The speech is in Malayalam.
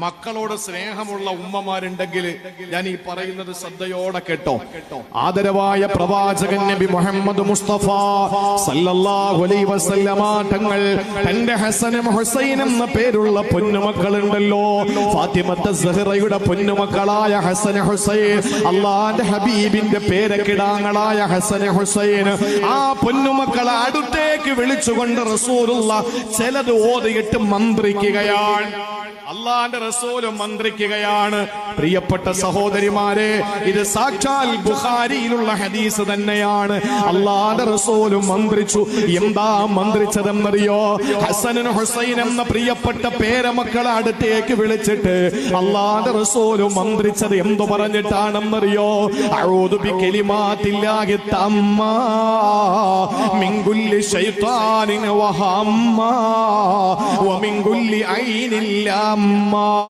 മക്കളോട് സ്നേഹമുള്ള ഉമ്മമാരുണ്ടെങ്കിൽ ഞാൻ ഈ പറയുന്നത് ശ്രദ്ധയോടെ കേട്ടോ. ആദരവായ പ്രവാചകൻ നബി മുഹമ്മദ് മുസ്തഫ സല്ലല്ലാഹു അലൈഹി വസല്ലമ തങ്ങൾ തന്റെ ഹസനും ഹുസൈൻ എന്ന പേരുള്ള പൊന്നുമക്കളുണ്ടല്ലോ, ഫാത്തിമത്ത് സഹറയുടെ പൊന്നുമക്കളായ ഹസൻ ഹുസൈൻ, അള്ളാന്റെ ഹബീബിന്റെ പേരക്കിടാങ്ങളായ ഹസൻ ഹുസൈൻ, ആ പൊന്നുമക്കളെ അടുത്തേക്ക് വിളിച്ചുകൊണ്ട് റസൂലുള്ള ചിലത് ഓതിയിട്ട് മന്ത്രിക്കുകയാണ്. അള്ളാന്റെ റസൂലും മന്ത്രിക്കുകയാണ്. പ്രിയപ്പെട്ട സഹോദരിമാരെ, ഇത് സാക്ഷാൽ ബുഖാരിയിലുള്ള ഹദീസ് തന്നെയാണ്. അള്ളാന്റെ റസൂലും മന്ത്രിച്ചു. എന്താ മന്ത്രിച്ചതെന്നറിയോ? ഹസനും ഹുസൈൻ എന്ന പ്രിയപ്പെട്ട പേരമക്കളെ അടുത്തേക്ക് വിളിച്ചിട്ട് അള്ളാന്റെ റസൂലും മന്ത്രിച്ചത് എന്തു പറഞ്ഞിട്ടാണെന്നറിയോ? അഊദു ബികലിമാത്തില്ലാഹി തമ്മാ മിൻ കുല്ലി ശൈത്താനിൻ വഹമ്മാ വമിൻ കുല്ലി ഐനിൻ ലാമ്മാ.